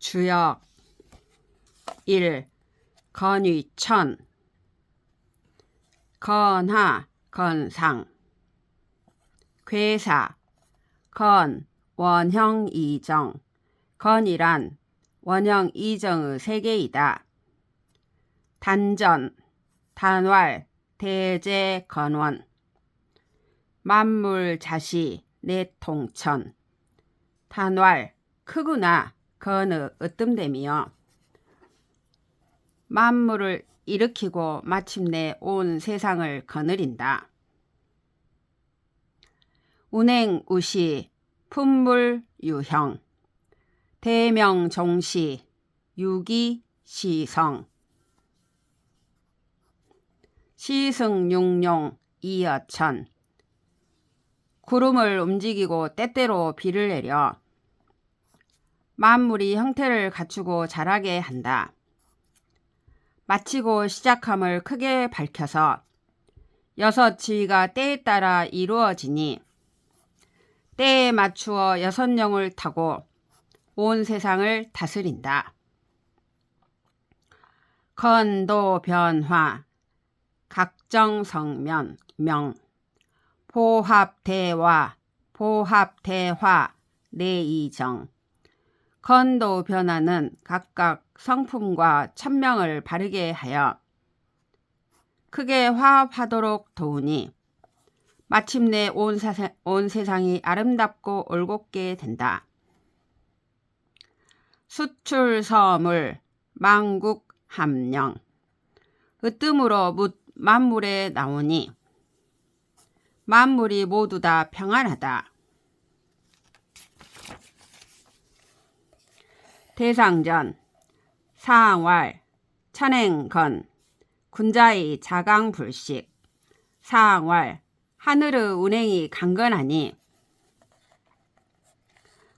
주역 1. 건위천 건하 건상 괴사 건 원형 이정 건이란 원형 이정의 세계이다. 단전 단왈 대제 건원 만물자시 내통천 단왈 크구나 건의 으뜸됨이여 만물을 일으키고 마침내 온 세상을 거느린다. 운행우시 품물유형 대명종시 유기시성 시승융룡 이어천 구름을 움직이고 때때로 비를 내려 만물이 형태를 갖추고 자라게 한다. 마치고 시작함을 크게 밝혀서 여섯 지위가 때에 따라 이루어지니 때에 맞추어 여섯 영을 타고 온 세상을 다스린다. 건도변화 각정성면 명 보합대화 보합대화 내이정 건도변화는 각각 성품과 천명을 바르게 하여 크게 화합하도록 도우니 마침내 온 세상이 아름답고 올곧게 된다. 수출서물 망국함령 으뜸으로 만물에 나오니 만물이 모두 다 평안하다. 대상전 사항왈 천행건 군자의 자강불식 사항왈 하늘의 운행이 강건하니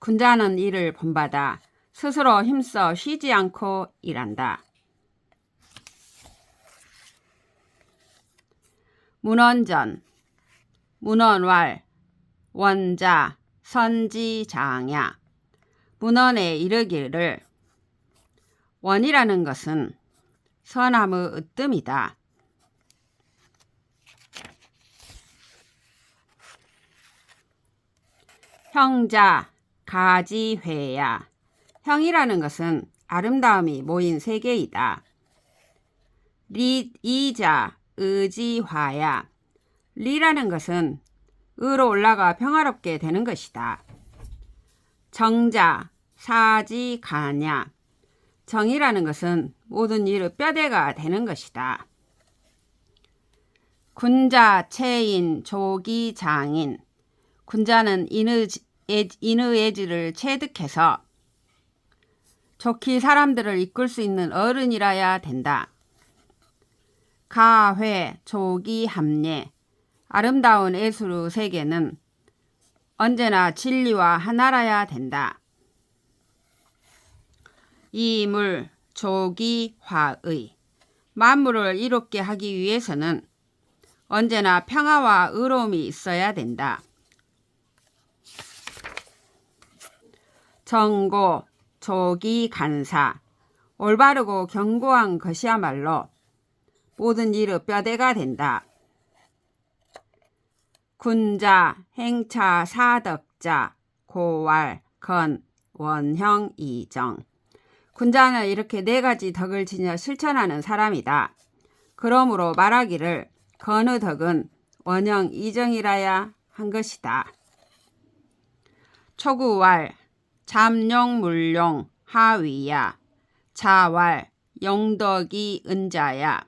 군자는 이를 본받아 스스로 힘써 쉬지 않고 일한다. 문원전 문원왈 원자 선지장야 문원에 이르기를 원이라는 것은 선함의 으뜸이다. 형자 가지회야 형이라는 것은 아름다움이 모인 세계이다. 이자 의지화야 리라는 것은 의로 올라가 평화롭게 되는 것이다. 정자 사지가냐 정이라는 것은 모든 일의 뼈대가 되는 것이다. 군자 체인 조기장인 군자는 인의 애지를 체득해서 좋게 사람들을 이끌 수 있는 어른이라야 된다. 가회 조기합례 아름다운 예술의 세계는 언제나 진리와 하나라야 된다. 이물 조기화의 만물을 이롭게 하기 위해서는 언제나 평화와 의로움이 있어야 된다. 정고 조기간사 올바르고 견고한 것이야말로 모든 일의 뼈대가 된다. 군자 행차 사덕자 고왈 건 원형 이정 군자는 이렇게 네 가지 덕을 지녀 실천하는 사람이다. 그러므로 말하기를 건의 덕은 원형 이정이라야 한 것이다. 초구왈 잠룡물룡 하위야 자왈 영덕이 은자야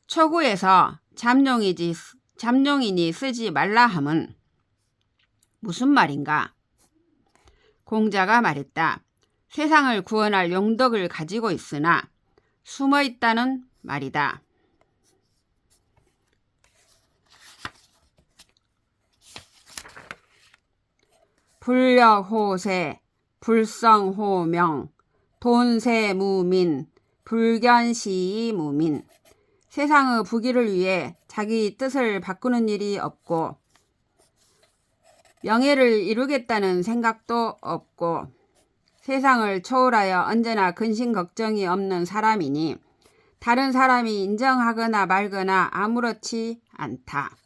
초구에서 잠룡이니 쓰지 말라 함은 무슨 말인가? 공자가 말했다. 세상을 구원할 용덕을 가지고 있으나 숨어 있다는 말이다. 불력호세 불성호명 돈세무민 불견시무민 세상의 부귀를 위해 자기 뜻을 바꾸는 일이 없고 명예를 이루겠다는 생각도 없고 세상을 초월하여 언제나 근심 걱정이 없는 사람이니 다른 사람이 인정하거나 말거나 아무렇지 않다.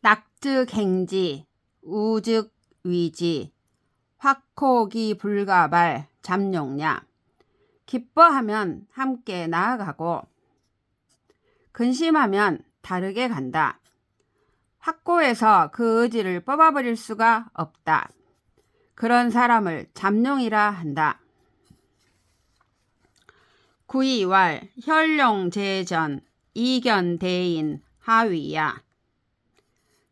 낙즉 행지, 우즉 위지, 확호기 불가발 잠용냐. 기뻐하면 함께 나아가고 근심하면 다르게 간다. 확고해서 그 의지를 뽑아버릴 수가 없다. 그런 사람을 잠룡이라 한다. 구이왈 혈룡제전 이견대인 하위야.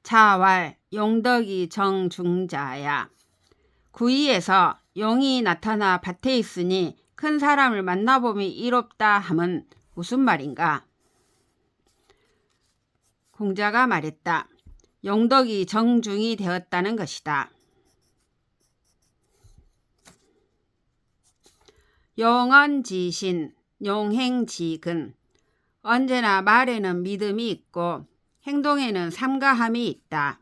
자왈 용덕이 정중자야. 구이에서 용이 나타나 밭에 있으니 큰 사람을 만나봄이 이롭다 함은 무슨 말인가? 공자가 말했다. 용덕이 정중이 되었다는 것이다. 용언지신, 용행지근. 언제나 말에는 믿음이 있고 행동에는 삼가함이 있다.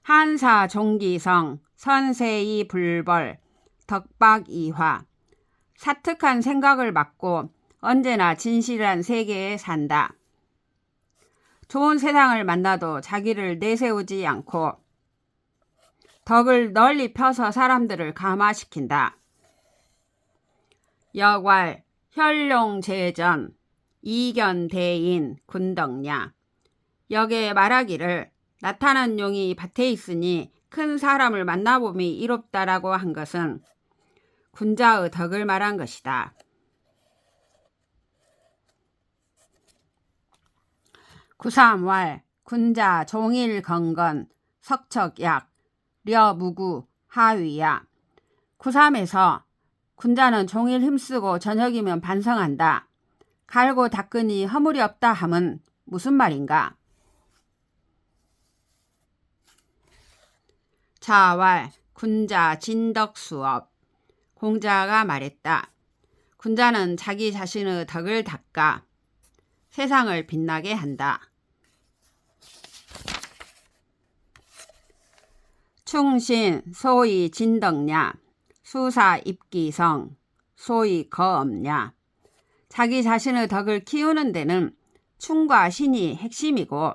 한사종기성, 선세이 불벌, 덕박이화. 사특한 생각을 막고 언제나 진실한 세계에 산다. 좋은 세상을 만나도 자기를 내세우지 않고 덕을 널리 펴서 사람들을 감화시킨다. 역왈 혈룡제전 이견대인 군덕냐. 역에 말하기를 나타난 용이 밭에 있으니 큰 사람을 만나봄이 이롭다라고 한 것은 군자의 덕을 말한 것이다. 구삼왈 군자 종일건건 석척약 려무구 하위야. 구삼에서 군자는 종일 힘쓰고 저녁이면 반성한다. 갈고 닦으니 허물이 없다 함은 무슨 말인가? 자왈 군자 진덕수업. 공자가 말했다. 군자는 자기 자신의 덕을 닦아 세상을 빛나게 한다. 충신 소위 진덕냐. 수사 입기성 소위 거업냐. 자기 자신의 덕을 키우는 데는 충과 신이 핵심이고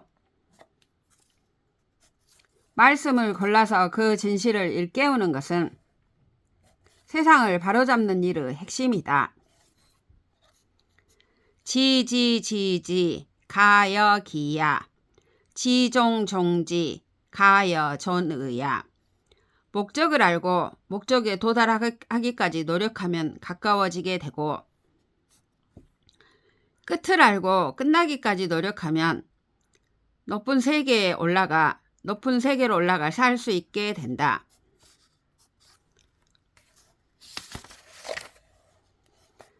말씀을 골라서 그 진실을 일깨우는 것은 세상을 바로잡는 일의 핵심이다. 지지지지 가여기야. 지종종지 가여존의야. 목적을 알고 목적에 도달하기까지 노력하면 가까워지게 되고 끝을 알고 끝나기까지 노력하면 높은 세계로 올라가 살 수 있게 된다.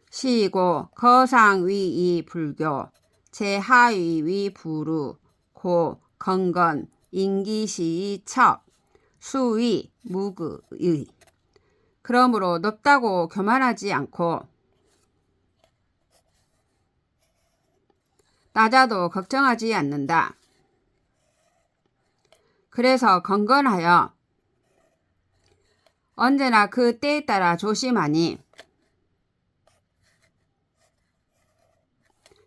시고 거상위이 불교 제하위위 부루 고 건건 인기시이 척 수위 무그의. 그러므로 높다고 교만하지 않고 낮아도 걱정하지 않는다. 그래서 건건하여 언제나 그 때에 따라 조심하니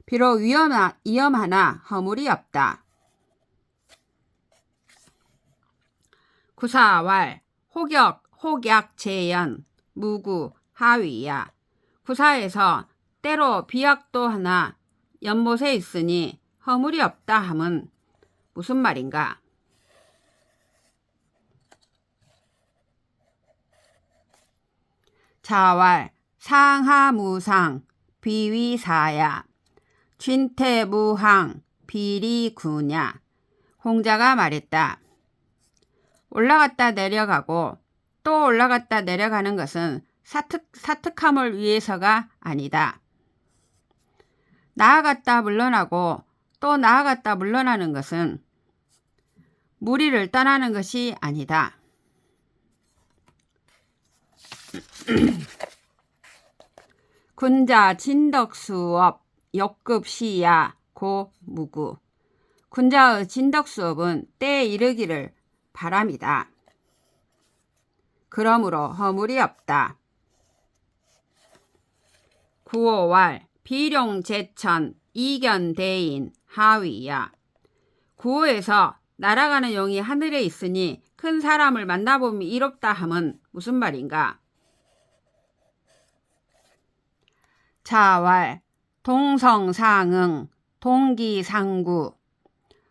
비록 위험하나 허물이 없다. 구사왈 혹약 재연 무구 하위야. 구사에서 때로 비약도 하나 연못에 있으니 허물이 없다 함은 무슨 말인가? 자왈 상하무상 비위사야. 쥔태무항 비리구냐. 공자가 말했다. 올라갔다 내려가고 또 올라갔다 내려가는 것은 사특함을 위해서가 아니다. 나아갔다 물러나고 또 나아갔다 물러나는 것은 무리를 떠나는 것이 아니다. 군자 진덕수업 역급시야 고 무구. 군자의 진덕수업은 때에 이르기를 바랍니다. 그러므로 허물이 없다. 구호왈 비룡제천 이견대인 하위야. 구호에서 날아가는 용이 하늘에 있으니 큰 사람을 만나보면 이롭다 함은 무슨 말인가? 자왈 동성상응 동기상구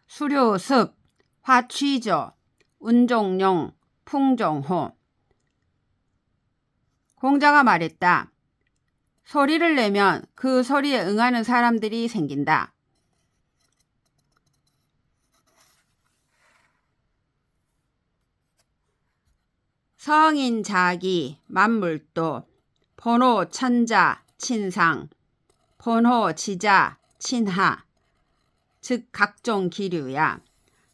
수료습 화취조 운종용 풍종호. 공자가 말했다. 소리를 내면 그 소리에 응하는 사람들이 생긴다. 성인자기 만물도 번호 천자 친상 번호 지자 친하 즉 각종 기류야.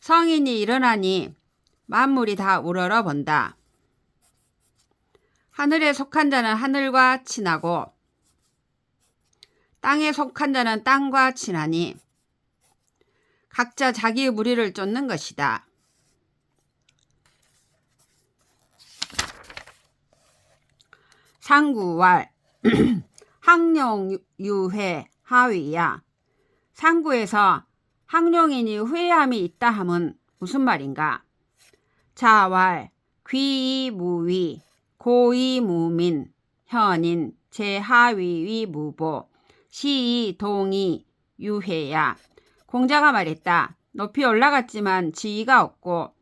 성인이 일어나니 만물이 다 우러러 본다. 하늘에 속한 자는 하늘과 친하고 땅에 속한 자는 땅과 친하니 각자 자기의 무리를 쫓는 것이다. 상구왈 항룡유회 하위야. 상구에서 항룡인이 후회함이 있다 함은 무슨 말인가? 자왈 귀이무위 고이무민 현인 제하위위 무보 시이 동이 유회야. 공자가 말했다. 높이 올라갔지만 지위가 없고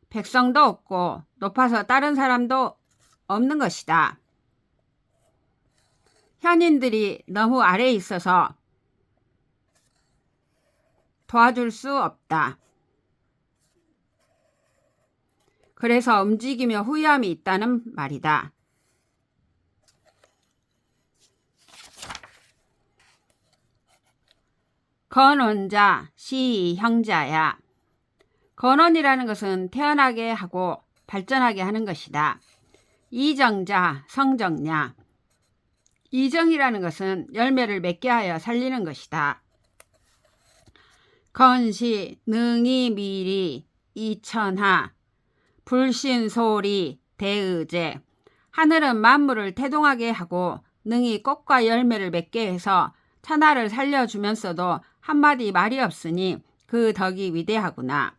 백성도 없고 높아서 다른 사람도 없는 것이다. 현인들이 너무 아래에 있어서 도와줄 수 없다. 그래서 움직이며 후회함이 있다는 말이다. 건원자 시이 형자야. 건원이라는 것은 태어나게 하고 발전하게 하는 것이다. 이정자 성정냐. 이정이라는 것은 열매를 맺게 하여 살리는 것이다. 건시 능이 미리 이천하 불신소리 대의제. 하늘은 만물을 태동하게 하고 능히 꽃과 열매를 맺게 해서 천하를 살려주면서도 한마디 말이 없으니 그 덕이 위대하구나.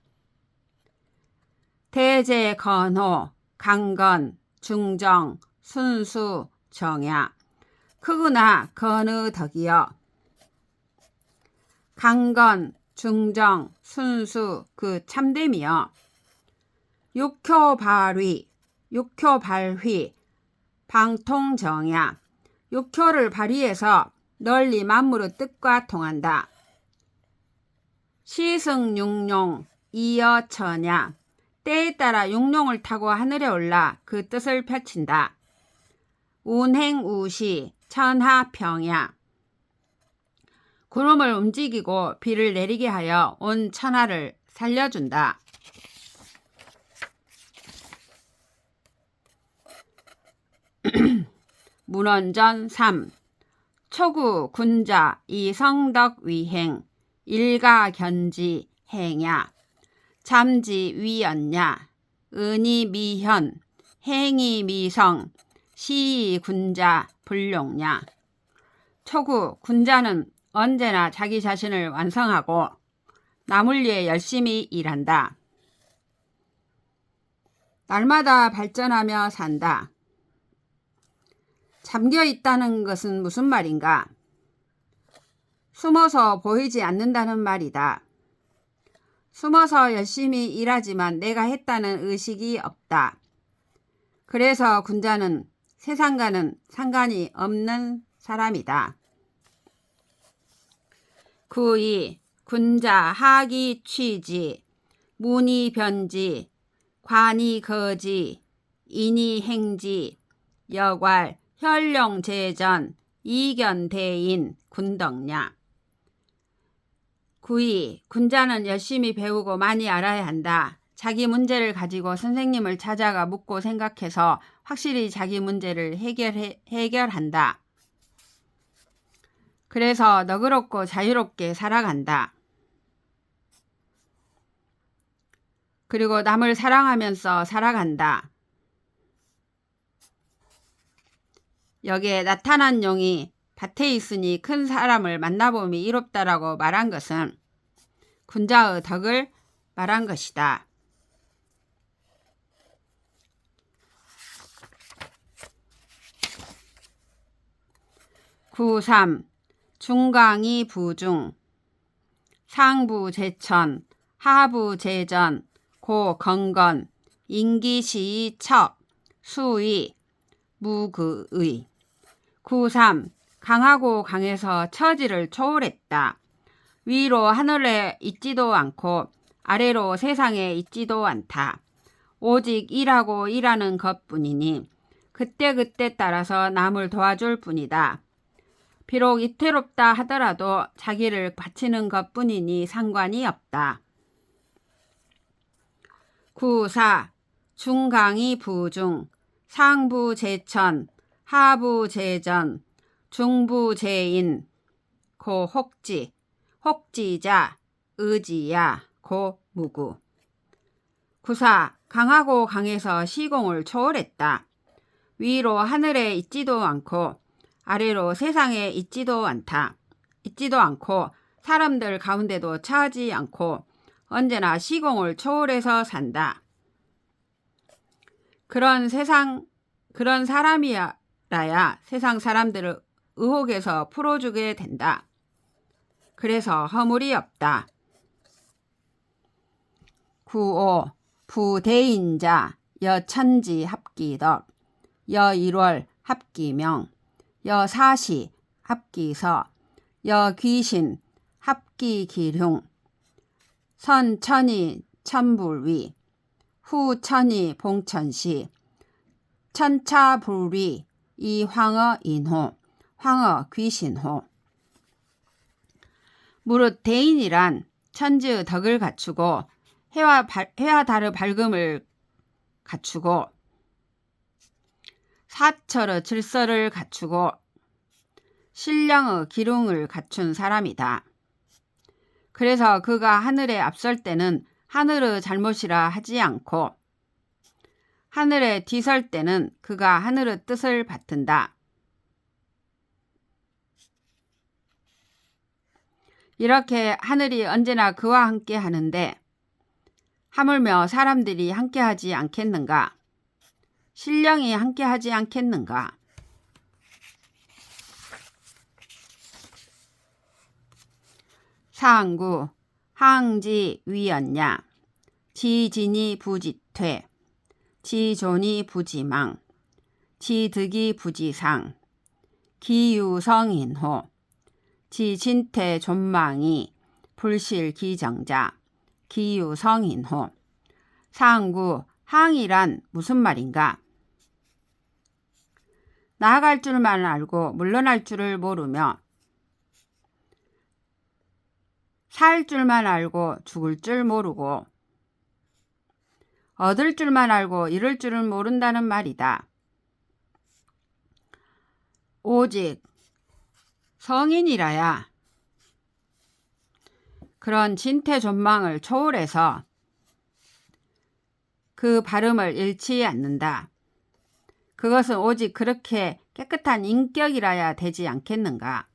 대제 건호 강건 중정 순수 정야. 크구나 건의 덕이여. 강건 중정 순수 그 참됨이여. 육효발휘 육효발휘 방통정야. 육효를 발휘해서 널리 만물의 뜻과 통한다. 시승육룡 이어처냐. 때에 따라 육룡을 타고 하늘에 올라 그 뜻을 펼친다. 운행우시 천하평야. 구름을 움직이고 비를 내리게 하여 온 천하를 살려준다. 문헌전 3. 초구 군자 이성덕 위행 일가견지 행야. 잠지 위연야 은이 미현 행이 미성 시이 군자 불룡야. 초구 군자는 언제나 자기 자신을 완성하고 남을 위해 열심히 일한다. 날마다 발전하며 산다. 잠겨 있다는 것은 무슨 말인가? 숨어서 보이지 않는다는 말이다. 숨어서 열심히 일하지만 내가 했다는 의식이 없다. 그래서 군자는 세상과는 상관이 없는 사람이다. 9이 군자 하기 취지 문이 변지 관이 거지 인이 행지 여괄 혈룡제전 이견대인 군덕냐. 9이 군자는 열심히 배우고 많이 알아야 한다. 자기 문제를 가지고 선생님을 찾아가 묻고 생각해서 확실히 자기 문제를 해결한다. 그래서 너그럽고 자유롭게 살아간다. 그리고 남을 사랑하면서 살아간다. 여기에 나타난 용이 밭에 있으니 큰 사람을 만나봄이 이롭다라고 말한 것은 군자의 덕을 말한 것이다. 구3 중강이 부중 상부제천 하부제전 고건건 인기시의 척 수의 무그의. 구3 강하고 강해서 처지를 초월했다. 위로 하늘에 있지도 않고 아래로 세상에 있지도 않다. 오직 일하고 일하는 것뿐이니 그때그때 따라서 남을 도와줄 뿐이다. 비록 이태롭다 하더라도 자기를 바치는 것뿐이니 상관이 없다. 구4 중강이 부중 상부제천 하부제전 중부제인 고혹지 혹지자 의지야 고무구. 구4 강하고 강해서 시공을 초월했다. 위로 하늘에 있지도 않고 아래로 세상에 있지도 않고 사람들 가운데도 처하지 않고 언제나 시공을 초월해서 산다. 그런 사람이라야 세상 사람들을 의혹에서 풀어주게 된다. 그래서 허물이 없다. 구5 부대인자 여천지 합기덕 여일월 합기명 여사시 합기서 여귀신 합기기흉 선천이 천불위 후천이 봉천시 천차불위 이황어 인호 황어 귀신호. 무릇 대인이란 천지의 덕을 갖추고 해와 달의 밝음을 갖추고 사철의 질서를 갖추고 신령의 기륭을 갖춘 사람이다. 그래서 그가 하늘에 앞설 때는 하늘의 잘못이라 하지 않고 하늘에 뒤설 때는 그가 하늘의 뜻을 받든다. 이렇게 하늘이 언제나 그와 함께 하는데 하물며 사람들이 함께하지 않겠는가? 신령이 함께하지 않겠는가? 상구 항지 위였냐 지진이 부지퇴 지존이 부지망 지득이 부지상 기유성인호 지진퇴 존망이 불실기정자 기유성인호. 상구 항이란 무슨 말인가? 나아갈 줄만 알고 물러날 줄을 모르며 살 줄만 알고 죽을 줄 모르고 얻을 줄만 알고 잃을 줄을 모른다는 말이다. 오직 성인이라야 그런 진퇴존망을 초월해서 그 발음을 잃지 않는다. 그것은 오직 그렇게 깨끗한 인격이라야 되지 않겠는가?